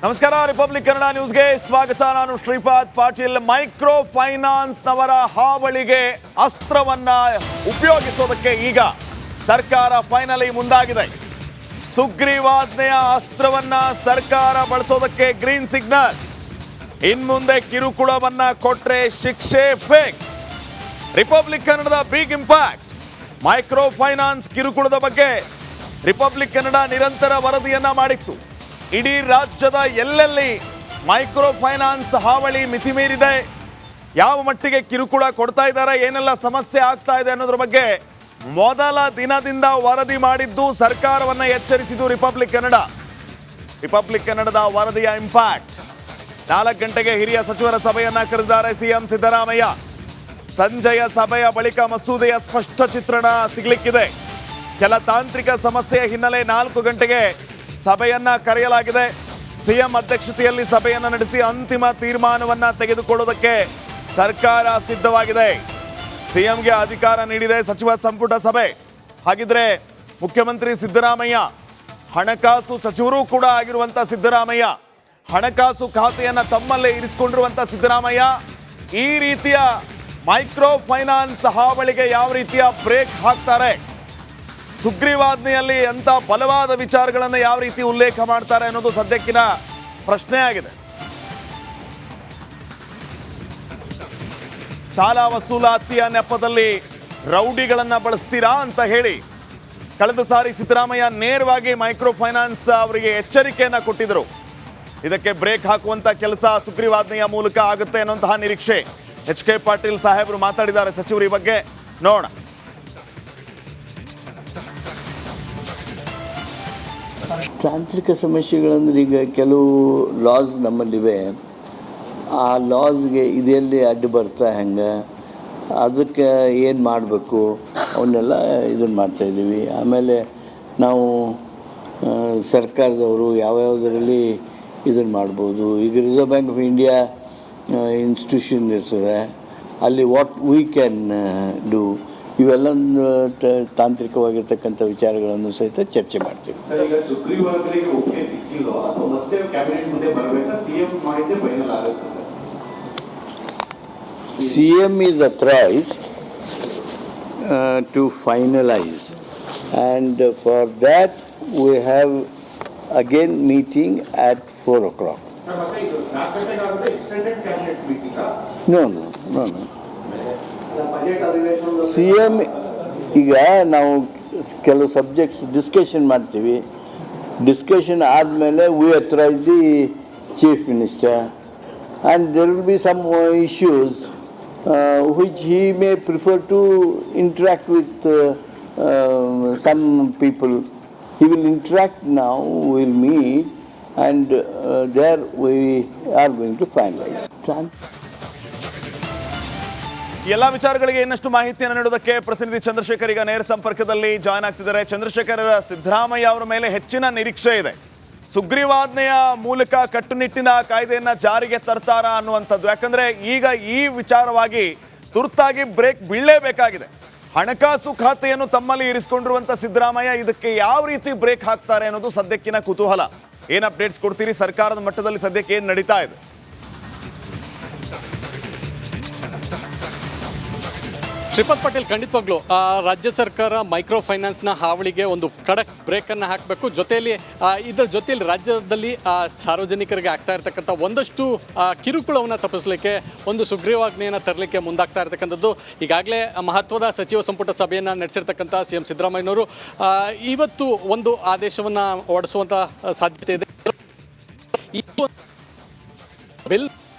ನಮಸ್ಕಾರ, ರಿಪಬ್ಲಿಕ್ ಕನ್ನಡ ನ್ಯೂಸ್ಗೆ ಸ್ವಾಗತ. ನಾನು ಶ್ರೀಪಾದ್ ಪಾಟೀಲ್. ಮೈಕ್ರೋ ಫೈನಾನ್ಸ್ ನವರ ಹಾವಳಿಗೆ ಅಸ್ತ್ರವನ್ನ ಉಪಯೋಗಿಸೋದಕ್ಕೆ ಈಗ ಸರ್ಕಾರ ಫೈನಲಿ ಮುಂದಾಗಿದೆ. ಸುಗ್ರೀವಾಜ್ಞೆಯ ಅಸ್ತ್ರವನ್ನ ಸರ್ಕಾರ ಬಳಸೋದಕ್ಕೆ ಗ್ರೀನ್ ಸಿಗ್ನಲ್. ಇನ್ಮುಂದೆ ಕಿರುಕುಳವನ್ನ ಕೊಟ್ರೆ ಶಿಕ್ಷೆ ಫಿಕ್ಸ್. ರಿಪಬ್ಲಿಕ್ ಕನ್ನಡದ ಬಿಗ್ ಇಂಪ್ಯಾಕ್ಟ್. ಮೈಕ್ರೋ ಫೈನಾನ್ಸ್ ಕಿರುಕುಳದ ಬಗ್ಗೆ ರಿಪಬ್ಲಿಕ್ ಕನ್ನಡ ನಿರಂತರ ವರದಿಯನ್ನ ಮಾಡಿತ್ತು. ಇಡೀ ರಾಜ್ಯದ ಎಲ್ಲೆಲ್ಲಿ ಮೈಕ್ರೋ ಫೈನಾನ್ಸ್ ಹಾವಳಿ ಮಿತಿ ಮೀರಿದೆ, ಯಾವ ಮಟ್ಟಿಗೆ ಕಿರುಕುಳ ಕೊಡ್ತಾ ಇದ್ದಾರೆ, ಏನೆಲ್ಲ ಸಮಸ್ಯೆ ಆಗ್ತಾ ಇದೆ ಅನ್ನೋದ್ರ ಬಗ್ಗೆ ಮೊದಲ ದಿನದಿಂದ ವರದಿ ಮಾಡಿದ್ದು, ಸರ್ಕಾರವನ್ನ ಎಚ್ಚರಿಸಿದ್ದು ರಿಪಬ್ಲಿಕ್ ಕನ್ನಡ. ರಿಪಬ್ಲಿಕ್ ಕನ್ನಡದ ವರದಿಯ ಇಂಪ್ಯಾಕ್ಟ್. 4 ಗಂಟೆಗೆ ಹಿರಿಯ ಸಚಿವರ ಸಭೆಯನ್ನ ಕರೆದಿದ್ದಾರೆ ಸಿಎಂ ಸಿದ್ದರಾಮಯ್ಯ. ಸಂಜೆಯ ಸಭೆಯ ಬಳಿಕ ಮಸೂದೆಯ ಸ್ಪಷ್ಟ ಚಿತ್ರಣ ಸಿಗಲಿಕ್ಕಿದೆ. ಕೆಲ ತಾಂತ್ರಿಕ ಸಮಸ್ಯೆಯ ಹಿನ್ನೆಲೆ 4 ಗಂಟೆಗೆ ಸಭೆಯನ್ನ ಕರೆಯಲಾಗಿದೆ. ಸಿಎಂ ಅಧ್ಯಕ್ಷತೆಯಲ್ಲಿ ಸಭೆಯನ್ನ ನಡೆಸಿ ಅಂತಿಮ ತೀರ್ಮಾನವನ್ನ ತೆಗೆದುಕೊಳ್ಳುವುದಕ್ಕೆ ಸರ್ಕಾರ ಸಿದ್ಧವಾಗಿದೆ. ಸಿಎಂಗೆ ಅಧಿಕಾರ ನೀಡಿದೆ ಸಚಿವ ಸಂಪುಟ ಸಭೆ. ಹಾಗಿದ್ರೆ ಮುಖ್ಯಮಂತ್ರಿ ಸಿದ್ದರಾಮಯ್ಯ, ಹಣಕಾಸು ಸಚಿವರು ಕೂಡ ಆಗಿರುವಂತ ಸಿದ್ದರಾಮಯ್ಯ, ಹಣಕಾಸು ಖಾತೆಯನ್ನ ತಮ್ಮಲ್ಲೇ ಇರಿಸಿಕೊಂಡಿರುವಂತ ಸಿದ್ದರಾಮಯ್ಯ ಈ ರೀತಿಯ ಮೈಕ್ರೋ ಫೈನಾನ್ಸ್ ಹಾವಳಿಗೆ ಯಾವ ರೀತಿಯ ಬ್ರೇಕ್ ಹಾಕ್ತಾರೆ, ಸುಗ್ರೀವಾಜ್ಞೆಯಲ್ಲಿ ಅಂತ ಬಲವಾದ ವಿಚಾರಗಳನ್ನು ಯಾವ ರೀತಿ ಉಲ್ಲೇಖ ಮಾಡ್ತಾರೆ ಅನ್ನೋದು ಸದ್ಯಕ್ಕಿನ ಪ್ರಶ್ನೆ ಆಗಿದೆ. ಸಾಲ ವಸೂಲಾತಿಯ ನೆಪದಲ್ಲಿ ರೌಡಿಗಳನ್ನ ಬಳಸ್ತೀರಾ ಅಂತ ಹೇಳಿ ಕಳೆದ ಸಾರಿ ಸಿದ್ದರಾಮಯ್ಯ ನೇರವಾಗಿ ಮೈಕ್ರೋ ಫೈನಾನ್ಸ್ ಅವರಿಗೆ ಎಚ್ಚರಿಕೆಯನ್ನ ಕೊಟ್ಟಿದ್ರು. ಇದಕ್ಕೆ ಬ್ರೇಕ್ ಹಾಕುವಂತ ಕೆಲಸ ಸುಗ್ರೀವಾಜ್ಞೆಯ ಮೂಲಕ ಆಗುತ್ತೆ ಅನ್ನುವಂತಹ ನಿರೀಕ್ಷೆ. ಎಚ್.ಕೆ. ಪಾಟೀಲ್ ಸಾಹೇಬರು ಮಾತಾಡಿದ್ದಾರೆ ಸಚಿವರು ಈ ಬಗ್ಗೆ, ನೋಡೋಣ. ತಾಂತ್ರಿಕ ಸಮಸ್ಯೆಗಳಂದ್ರೆ ಈಗ ಕೆಲವು ಲಾಸ್ ನಮ್ಮಲ್ಲಿವೆ. ಆ ಲಾಸ್ಗೆ ಇದೆಲ್ಲಿ ಅಡ್ಡು ಬರ್ತಾ ಹೆಂಗೆ, ಅದಕ್ಕೆ ಏನು ಮಾಡಬೇಕು ಅವನ್ನೆಲ್ಲ ಇದನ್ನು ಮಾಡ್ತಾಯಿದ್ದೀವಿ. ಆಮೇಲೆ ನಾವು ಸರ್ಕಾರದವರು ಯಾವ್ಯಾವುದರಲ್ಲಿ ಇದನ್ನು ಮಾಡ್ಬೋದು. ಈಗ reserve bank of India institution ಇರ್ತದೆ, ಅಲ್ಲಿ ವಾಟ್ ವಿ ಕ್ಯಾನ್ ಡೂ, ಇವೆಲ್ಲ ತಾಂತ್ರಿಕವಾಗಿರ್ತಕ್ಕಂಥ ವಿಚಾರಗಳನ್ನು ಸಹಿತ ಚರ್ಚೆ ಮಾಡ್ತೀವಿ. CM is authorized to finalize, and for that we have again meeting at 4 o'clock. No. CM ಈಗ ನಾವು ಕೆಲವು ಸಬ್ಜೆಕ್ಟ್ಸ್ ಡಿಸ್ಕಷನ್ ಮಾಡ್ತೀವಿ. ಡಿಸ್ಕಷನ್ ಆದಮೇಲೆ we authorise the chief minister, and there will be some issues which he may prefer to interact with some people. He will interact now, we will meet, and there we are going to finalize. ಎಲ್ಲ ವಿಚಾರಗಳಿಗೆ ಇನ್ನಷ್ಟು ಮಾಹಿತಿಯನ್ನು ನೀಡೋದಕ್ಕೆ ಪ್ರತಿನಿಧಿ ಚಂದ್ರಶೇಖರ್ ಈಗ ನೇರ ಸಂಪರ್ಕದಲ್ಲಿ join ಆಗ್ತಿದ್ದಾರೆ. ಚಂದ್ರಶೇಖರ್, ಸಿದ್ದರಾಮಯ್ಯ ಅವರ ಮೇಲೆ ಹೆಚ್ಚಿನ ನಿರೀಕ್ಷೆ ಇದೆ. ಸುಗ್ರೀವಾಜ್ಞೆಯ ಮೂಲಕ ಕಟ್ಟುನಿಟ್ಟಿನ ಕಾಯ್ದೆಯನ್ನ ಜಾರಿಗೆ ತರ್ತಾರಾ ಅನ್ನುವಂಥದ್ದು. ಯಾಕಂದ್ರೆ ಈಗ ಈ ವಿಚಾರವಾಗಿ ತುರ್ತಾಗಿ ಬ್ರೇಕ್ ಬೀಳಲೇಬೇಕಾಗಿದೆ. ಹಣಕಾಸು ಖಾತೆಯನ್ನು ತಮ್ಮಲ್ಲಿ ಇರಿಸಿಕೊಂಡಿರುವಂತ ಸಿದ್ದರಾಮಯ್ಯ ಇದಕ್ಕೆ ಯಾವ ರೀತಿ ಬ್ರೇಕ್ ಹಾಕ್ತಾರೆ ಅನ್ನೋದು ಸದ್ಯಕ್ಕಿನ ಕುತೂಹಲ. ಏನ್ ಅಪ್ಡೇಟ್ಸ್ ಕೊಡ್ತೀರಿ? ಸರ್ಕಾರದ ಮಟ್ಟದಲ್ಲಿ ಸದ್ಯಕ್ಕೆ ಏನ್ ನಡೀತಾ ಇದೆ? ಶ್ರೀಪಾದ್ ಪಾಟೀಲ್, ಖಂಡಿತವಾಗ್ಲೂ ರಾಜ್ಯ ಸರ್ಕಾರ ಮೈಕ್ರೋ ಫೈನಾನ್ಸ್ನ ಹಾವಳಿಗೆ ಒಂದು ಖಡಕ್ ಬ್ರೇಕನ್ನು ಹಾಕಬೇಕು. ಇದರ ಜೊತೆಯಲ್ಲಿ ರಾಜ್ಯದಲ್ಲಿ ಸಾರ್ವಜನಿಕರಿಗೆ ಆಗ್ತಾ ಇರತಕ್ಕಂಥ ಒಂದಷ್ಟು ಕಿರುಕುಳವನ್ನು ತಪ್ಪಿಸಲಿಕ್ಕೆ ಒಂದು ಸುಗ್ರೀವಾಜ್ಞೆಯನ್ನು ತರಲಿಕ್ಕೆ ಮುಂದಾಗ್ತಾ ಇರತಕ್ಕಂಥದ್ದು. ಈಗಾಗಲೇ ಮಹತ್ವದ ಸಚಿವ ಸಂಪುಟ ಸಭೆಯನ್ನು ನಡೆಸಿರ್ತಕ್ಕಂಥ ಸಿಎಂ ಸಿದ್ದರಾಮಯ್ಯನವರು ಇವತ್ತು ಒಂದು ಆದೇಶವನ್ನು ಹೊರಡಿಸುವಂಥ ಸಾಧ್ಯತೆ ಇದೆ. ಬಿಲ್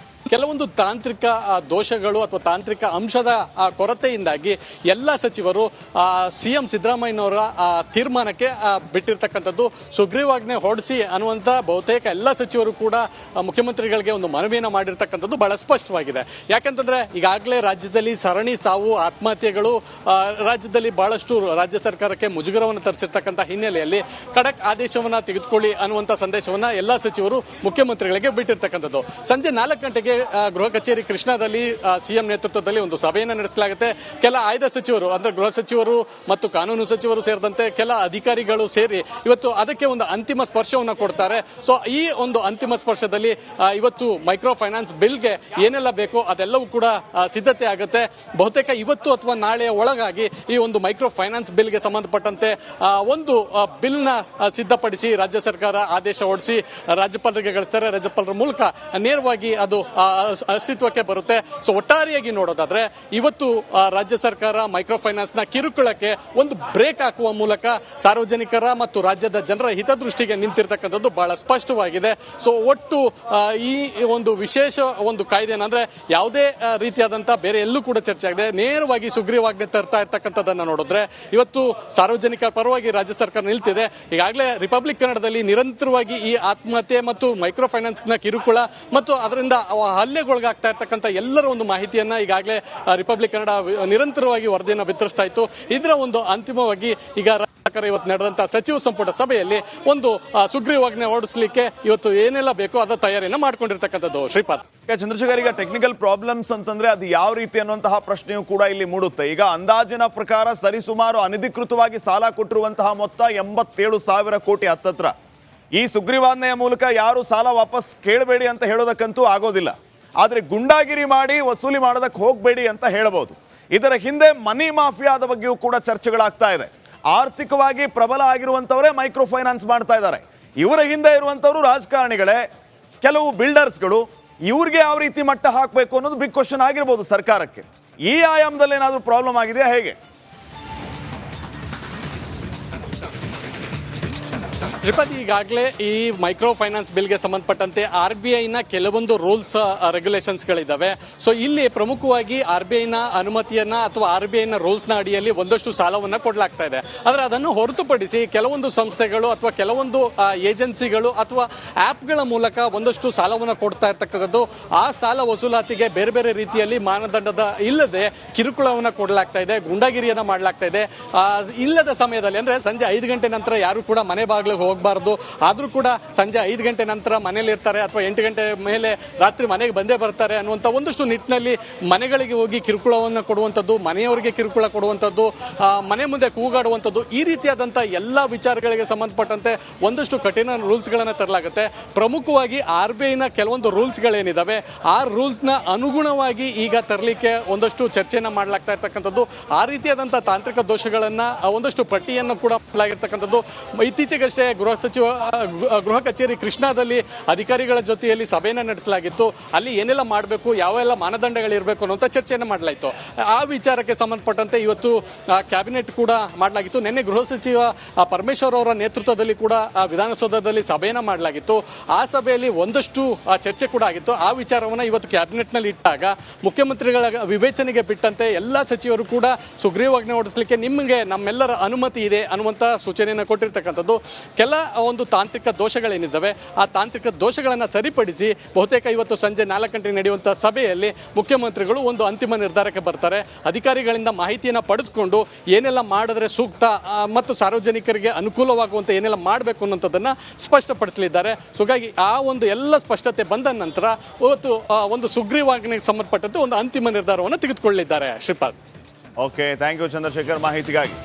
ಕೆಲವೊಂದು ತಾಂತ್ರಿಕ ದೋಷಗಳು ಅಥವಾ ತಾಂತ್ರಿಕ ಅಂಶದ ಕೊರತೆಯಿಂದಾಗಿ ಎಲ್ಲ ಸಚಿವರು ಸಿಎಂ ಸಿದ್ದರಾಮಯ್ಯನವರ ತೀರ್ಮಾನಕ್ಕೆ ಬಿಟ್ಟಿರ್ತಕ್ಕಂಥದ್ದು. ಸುಗ್ರೀವಾಜ್ಞೆ ಹೊರಡಿಸಿ ಅನ್ನುವಂಥ ಬಹುತೇಕ ಎಲ್ಲ ಸಚಿವರು ಕೂಡ ಮುಖ್ಯಮಂತ್ರಿಗಳಿಗೆ ಒಂದು ಮನವಿಯನ್ನು ಮಾಡಿರ್ತಕ್ಕಂಥದ್ದು ಬಹಳ ಸ್ಪಷ್ಟವಾಗಿದೆ. ಯಾಕಂತಂದ್ರೆ ಈಗಾಗಲೇ ರಾಜ್ಯದಲ್ಲಿ ಸರಣಿ ಸಾವು, ಆತ್ಮಹತ್ಯೆಗಳು ರಾಜ್ಯದಲ್ಲಿ ಬಹಳಷ್ಟು ರಾಜ್ಯ ಸರ್ಕಾರಕ್ಕೆ ಮುಜುಗರವನ್ನು ತರಿಸಿರ್ತಕ್ಕಂಥ ಹಿನ್ನೆಲೆಯಲ್ಲಿ ಖಡಕ್ ಆದೇಶವನ್ನು ತೆಗೆದುಕೊಳ್ಳಿ ಅನ್ನುವಂಥ ಸಂದೇಶವನ್ನು ಎಲ್ಲ ಸಚಿವರು ಮುಖ್ಯಮಂತ್ರಿಗಳಿಗೆ ಬಿಟ್ಟಿರ್ತಕ್ಕಂಥದ್ದು. ಸಂಜೆ 4 ಗಂಟೆಗೆ ಗೃಹ ಕಚೇರಿ ಕೃಷ್ಣಾದಲ್ಲಿ ಸಿಎಂ ನೇತೃತ್ವದಲ್ಲಿ ಒಂದು ಸಭೆಯನ್ನು ನಡೆಸಲಾಗುತ್ತೆ. ಕೆಲ ಆಯ್ದ ಸಚಿವರು ಅಂದ್ರೆ ಗೃಹ ಸಚಿವರು ಮತ್ತು ಕಾನೂನು ಸಚಿವರು ಸೇರಿದಂತೆ ಕೆಲ ಅಧಿಕಾರಿಗಳು ಸೇರಿ ಇವತ್ತು ಅದಕ್ಕೆ ಒಂದು ಅಂತಿಮ ಸ್ಪರ್ಶವನ್ನು ಕೊಡ್ತಾರೆ. ಸೊ ಈ ಒಂದು ಅಂತಿಮ ಸ್ಪರ್ಶದಲ್ಲಿ ಇವತ್ತು ಮೈಕ್ರೋ ಫೈನಾನ್ಸ್ ಬಿಲ್ಗೆ ಏನೆಲ್ಲ ಬೇಕೋ ಅದೆಲ್ಲವೂ ಕೂಡ ಸಿದ್ಧತೆ ಆಗುತ್ತೆ. ಬಹುತೇಕ ಇವತ್ತು ಅಥವಾ ನಾಳೆಯ ಒಳಗಾಗಿ ಈ ಒಂದು ಮೈಕ್ರೋ ಫೈನಾನ್ಸ್ ಬಿಲ್ಗೆ ಸಂಬಂಧಪಟ್ಟಂತೆ ಒಂದು ಬಿಲ್ ನ ಸಿದ್ಧಪಡಿಸಿ ರಾಜ್ಯ ಸರ್ಕಾರ ಆದೇಶ ಹೊರಡಿಸಿ ರಾಜ್ಯಪಾಲರಿಗೆ ಕಳಿಸ್ತಾರೆ. ರಾಜ್ಯಪಾಲರ ಮೂಲಕ ನೇರವಾಗಿ ಅದು ಅಸ್ತಿತ್ವಕ್ಕೆ ಬರುತ್ತೆ. ಸೊ ಒಟ್ಟಾರೆಯಾಗಿ ನೋಡೋದಾದ್ರೆ ಇವತ್ತು ರಾಜ್ಯ ಸರ್ಕಾರ ಮೈಕ್ರೋ ಫೈನಾನ್ಸ್ ನ ಕಿರುಕುಳಕ್ಕೆ ಒಂದು ಬ್ರೇಕ್ ಹಾಕುವ ಮೂಲಕ ಸಾರ್ವಜನಿಕರ ಮತ್ತು ರಾಜ್ಯದ ಜನರ ಹಿತದೃಷ್ಟಿಗೆ ನಿಂತಿರ್ತಕ್ಕಂಥದ್ದು ಬಹಳ ಸ್ಪಷ್ಟವಾಗಿದೆ. ಸೊ ಒಟ್ಟು ಈ ಒಂದು ವಿಶೇಷ ಒಂದು ಕಾಯ್ದೆ ಅಂದ್ರೆ ಯಾವುದೇ ರೀತಿಯಾದಂತಹ ಬೇರೆ ಎಲ್ಲೂ ಕೂಡ ಚರ್ಚೆ ಆಗಿದೆ. ನೇರವಾಗಿ ಸುಗ್ರೀವಾಜ್ಞೆ ತರ್ತಾ ಇರ್ತಕ್ಕಂಥದ್ದನ್ನ ನೋಡಿದ್ರೆ ಇವತ್ತು ಸಾರ್ವಜನಿಕರ ಪರವಾಗಿ ರಾಜ್ಯ ಸರ್ಕಾರ ನಿಲ್ತಿದೆ. ಈಗಾಗಲೇ ರಿಪಬ್ಲಿಕ್ ಕನ್ನಡದಲ್ಲಿ ನಿರಂತರವಾಗಿ ಈ ಆತ್ಮಹತ್ಯೆ ಮತ್ತು ಮೈಕ್ರೋ ಫೈನಾನ್ಸ್ ನ ಕಿರುಕುಳ ಮತ್ತು ಅದರಿಂದ ಹಲ್ಲೆಗೊಳಗಾಗ್ತಾ ಇರ್ತಕ್ಕಂಥ ಎಲ್ಲರ ಒಂದು ಮಾಹಿತಿಯನ್ನ ಈಗಾಗಲೇ ರಿಪಬ್ಲಿಕ್ ಕನ್ನಡ ನಿರಂತರವಾಗಿ ವರದಿಯನ್ನು ಬಿತ್ತರಿಸ್ತಾ ಇತ್ತು. ಇದರ ಒಂದು ಅಂತಿಮವಾಗಿ ಈಗ ಇವತ್ತು ನಡೆದಂತಹ ಸಚಿವ ಸಂಪುಟ ಸಭೆಯಲ್ಲಿ ಒಂದು ಸುಗ್ರೀವಾಜ್ಞೆ ಹೊರಡಿಸಲಿಕ್ಕೆ ಇವತ್ತು ಏನೆಲ್ಲ ಬೇಕೋ ಅದರ ತಯಾರಿಯನ್ನು ಮಾಡ್ಕೊಂಡಿರ್ತಕ್ಕಂಥದ್ದು. ಶ್ರೀಪಾದ್ ಚಂದ್ರಶೇಖರ್, ಈಗ ಟೆಕ್ನಿಕಲ್ ಪ್ರಾಬ್ಲಮ್ಸ್ ಅಂತಂದ್ರೆ ಅದು ಯಾವ ರೀತಿ ಅನ್ನುವಂತಹ ಪ್ರಶ್ನೆಯೂ ಕೂಡ ಇಲ್ಲಿ ಮೂಡುತ್ತೆ. ಈಗ ಅಂದಾಜಿನ ಪ್ರಕಾರ ಸರಿಸುಮಾರು ಅನಧಿಕೃತವಾಗಿ ಸಾಲ ಕೊಟ್ಟಿರುವಂತಹ ಮೊತ್ತ 87,000 ಕೋಟಿ ಹತ್ತತ್ರ. ಈ ಸುಗ್ರೀವಾಜ್ಞೆಯ ಮೂಲಕ ಯಾರು ಸಾಲ ವಾಪಸ್ ಕೇಳಬೇಡಿ ಅಂತ ಹೇಳೋದಕ್ಕಂತೂ ಆಗೋದಿಲ್ಲ. ಆದರೆ ಗುಂಡಾಗಿರಿ ಮಾಡಿ ವಸೂಲಿ ಮಾಡೋದಕ್ಕೆ ಹೋಗಬೇಡಿ ಅಂತ ಹೇಳಬಹುದು. ಇದರ ಹಿಂದೆ ಮನಿ ಮಾಫಿಯಾದ ಬಗ್ಗೆಯೂ ಕೂಡ ಚರ್ಚೆಗಳಾಗ್ತಾ ಇದೆ. ಆರ್ಥಿಕವಾಗಿ ಪ್ರಬಲ ಆಗಿರುವಂಥವರೇ ಮೈಕ್ರೋ ಫೈನಾನ್ಸ್ ಮಾಡ್ತಾ ಇದ್ದಾರೆ. ಇವರ ಹಿಂದೆ ಇರುವಂಥವರು ರಾಜಕಾರಣಿಗಳೇ, ಕೆಲವು ಬಿಲ್ಡರ್ಸ್ಗಳು. ಇವ್ರಿಗೆ ಯಾವ ರೀತಿ ಮಟ್ಟ ಹಾಕಬೇಕು ಅನ್ನೋದು ಬಿಗ್ ಕ್ವಶನ್ ಆಗಿರ್ಬೋದು ಸರ್ಕಾರಕ್ಕೆ. ಈ ಆಯಾಮದಲ್ಲಿ ಏನಾದರೂ ಪ್ರಾಬ್ಲಮ್ ಆಗಿದೆಯಾ ಹೇಗೆ? ಶ್ರೀಪಾದ್, ಈಗಾಗಲೇ ಈ ಮೈಕ್ರೋ ಫೈನಾನ್ಸ್ ಬಿಲ್ಗೆ ಸಂಬಂಧಪಟ್ಟಂತೆ RBI ನ ಕೆಲವೊಂದು ರೂಲ್ಸ್ ರೆಗ್ಯುಲೇಷನ್ಸ್ ಗಳಿದ್ದಾವೆ. ಸೊ ಇಲ್ಲಿ ಪ್ರಮುಖವಾಗಿ RBI ನ ಅನುಮತಿಯನ್ನ ಅಥವಾ RBI ನ ರೂಲ್ಸ್ ನ ಅಡಿಯಲ್ಲಿ ಒಂದಷ್ಟು ಸಾಲವನ್ನ ಕೊಡಲಾಗ್ತಾ ಇದೆ. ಆದ್ರೆ ಅದನ್ನು ಹೊರತುಪಡಿಸಿ ಕೆಲವೊಂದು ಸಂಸ್ಥೆಗಳು ಅಥವಾ ಕೆಲವೊಂದು ಏಜೆನ್ಸಿಗಳು ಅಥವಾ ಆಪ್ಗಳ ಮೂಲಕ ಒಂದಷ್ಟು ಸಾಲವನ್ನ ಕೊಡ್ತಾ ಇರ್ತಕ್ಕಂಥದ್ದು. ಆ ಸಾಲ ವಸೂಲಾತಿಗೆ ಬೇರೆ ಬೇರೆ ರೀತಿಯಲ್ಲಿ ಮಾನದಂಡದ ಇಲ್ಲದೆ ಕಿರುಕುಳವನ್ನ ಕೊಡಲಾಗ್ತಾ ಇದೆ, ಗುಂಡಾಗಿರಿಯನ್ನ ಮಾಡಲಾಗ್ತಾ ಇದೆ. ಇಲ್ಲದ ಸಮಯದಲ್ಲಿ ಅಂದ್ರೆ ಸಂಜೆ 5 ಗಂಟೆ ನಂತರ ಯಾರು ಕೂಡ ಮನೆ ಬಾಗಿಲಿಗೆ ಹೋಗಬಾರದು. ಆದ್ರೂ ಕೂಡ ಸಂಜೆ 5 ಗಂಟೆ ನಂತರ ಮನೇಲಿ ಇರ್ತಾರೆ ಅಥವಾ 8 ಗಂಟೆ ಮೇಲೆ ರಾತ್ರಿ ಮನೆಗೆ ಬಂದೇ ಬರ್ತಾರೆ ಅನ್ನುವಂಥ ಒಂದಷ್ಟು ನಿಟ್ಟಿನಲ್ಲಿ ಮನೆಗಳಿಗೆ ಹೋಗಿ ಕಿರುಕುಳವನ್ನು ಕೊಡುವಂಥದ್ದು, ಮನೆಯವರಿಗೆ ಕಿರುಕುಳ ಕೊಡುವಂಥದ್ದು, ಮನೆ ಮುಂದೆ ಕೂಗಾಡುವಂಥದ್ದು, ಈ ರೀತಿಯಾದಂಥ ಎಲ್ಲ ವಿಚಾರಗಳಿಗೆ ಸಂಬಂಧಪಟ್ಟಂತೆ ಒಂದಷ್ಟು ಕಠಿಣ ರೂಲ್ಸ್ಗಳನ್ನು ತರಲಾಗುತ್ತೆ. ಪ್ರಮುಖವಾಗಿ RBI ನ ಕೆಲವೊಂದು ರೂಲ್ಸ್ಗಳೇನಿದ್ದಾವೆ ಆ ರೂಲ್ಸ್ನ ಅನುಗುಣವಾಗಿ ಈಗ ತರಲಿಕ್ಕೆ ಒಂದಷ್ಟು ಚರ್ಚೆಯನ್ನು ಮಾಡಲಾಗ್ತಾ ಇರ್ತಕ್ಕಂಥದ್ದು. ಆ ರೀತಿಯಾದಂಥ ತಾಂತ್ರಿಕ ದೋಷಗಳನ್ನ ಒಂದಷ್ಟು ಪಟ್ಟಿಯನ್ನು ಕೂಡ ಮಾಡಲಾಗಿರ್ತಕ್ಕಂಥದ್ದು. ಇತ್ತೀಚೆಗಷ್ಟೇ ಗೃಹ ಕಚೇರಿ ಕೃಷ್ಣಾದಲ್ಲಿ ಅಧಿಕಾರಿಗಳ ಜೊತೆಯಲ್ಲಿ ಸಭೆಯನ್ನು ನಡೆಸಲಾಗಿತ್ತು. ಅಲ್ಲಿ ಏನೆಲ್ಲ ಮಾಡಬೇಕು, ಯಾವೆಲ್ಲ ಮಾನದಂಡಗಳಿರಬೇಕು ಅನ್ನುವಂಥ ಚರ್ಚೆಯನ್ನು ಮಾಡಲಾಯಿತು. ಆ ವಿಚಾರಕ್ಕೆ ಸಂಬಂಧಪಟ್ಟಂತೆ ಇವತ್ತು ಕ್ಯಾಬಿನೆಟ್ ಕೂಡ ಮಾಡಲಾಗಿತ್ತು. ನಿನ್ನೆ ಗೃಹ ಸಚಿವ ಪರಮೇಶ್ವರ್ ಅವರ ನೇತೃತ್ವದಲ್ಲಿ ಕೂಡ ವಿಧಾನಸೌಧದಲ್ಲಿ ಸಭೆಯನ್ನು ಮಾಡಲಾಗಿತ್ತು. ಆ ಸಭೆಯಲ್ಲಿ ಒಂದಷ್ಟು ಚರ್ಚೆ ಕೂಡ ಆಗಿತ್ತು. ಆ ವಿಚಾರವನ್ನು ಇವತ್ತು ಕ್ಯಾಬಿನೆಟ್ ನಲ್ಲಿ ಇಟ್ಟಾಗ ಮುಖ್ಯಮಂತ್ರಿಗಳ ವಿವೇಚನೆಗೆ ಬಿಟ್ಟಂತೆ ಎಲ್ಲಾ ಸಚಿವರು ಕೂಡ ಸುಗ್ರೀವಾಜ್ಞೆ ಹೊರಡಿಸಲಿಕ್ಕೆ ನಿಮಗೆ ನಮ್ಮೆಲ್ಲರ ಅನುಮತಿ ಇದೆ ಅನ್ನುವಂಥ ಸೂಚನೆಯನ್ನು ಕೊಟ್ಟಿರ್ತಕ್ಕಂಥದ್ದು. ಕೆಲ ಒಂದು ತಾಂತ್ರಿಕ ದೋಷಗಳೇನಿದ್ದಾವೆ ಆ ತಾಂತ್ರಿಕ ದೋಷಗಳನ್ನು ಸರಿಪಡಿಸಿ ಬಹುತೇಕ ಇವತ್ತು ಸಂಜೆ 4 ಗಂಟೆಗೆ ನಡೆಯುವಂತಹ ಸಭೆಯಲ್ಲಿ ಮುಖ್ಯಮಂತ್ರಿಗಳು ಒಂದು ಅಂತಿಮ ನಿರ್ಧಾರಕ್ಕೆ ಬರ್ತಾರೆ. ಅಧಿಕಾರಿಗಳಿಂದ ಮಾಹಿತಿಯನ್ನು ಪಡೆದುಕೊಂಡು ಏನೆಲ್ಲ ಮಾಡಿದ್ರೆ ಸೂಕ್ತ ಮತ್ತು ಸಾರ್ವಜನಿಕರಿಗೆ ಅನುಕೂಲವಾಗುವಂತೆ ಏನೆಲ್ಲ ಮಾಡಬೇಕು ಅನ್ನೋಂಥದ್ದನ್ನ ಸ್ಪಷ್ಟಪಡಿಸಲಿದ್ದಾರೆ. ಸೊ ಹಾಗಾಗಿ ಆ ಒಂದು ಎಲ್ಲ ಸ್ಪಷ್ಟತೆ ಬಂದ ನಂತರ ಇವತ್ತು ಒಂದು ಸುಗ್ರೀವಾಜ್ಞೆಗೆ ಸಂಬಂಧಪಟ್ಟಂತೆ ಒಂದು ಅಂತಿಮ ನಿರ್ಧಾರವನ್ನು ತೆಗೆದುಕೊಳ್ಳಲಿದ್ದಾರೆ. Shripad. Okay, thank you Chandrashekhar ಮಾಹಿತಿಗಾಗಿ.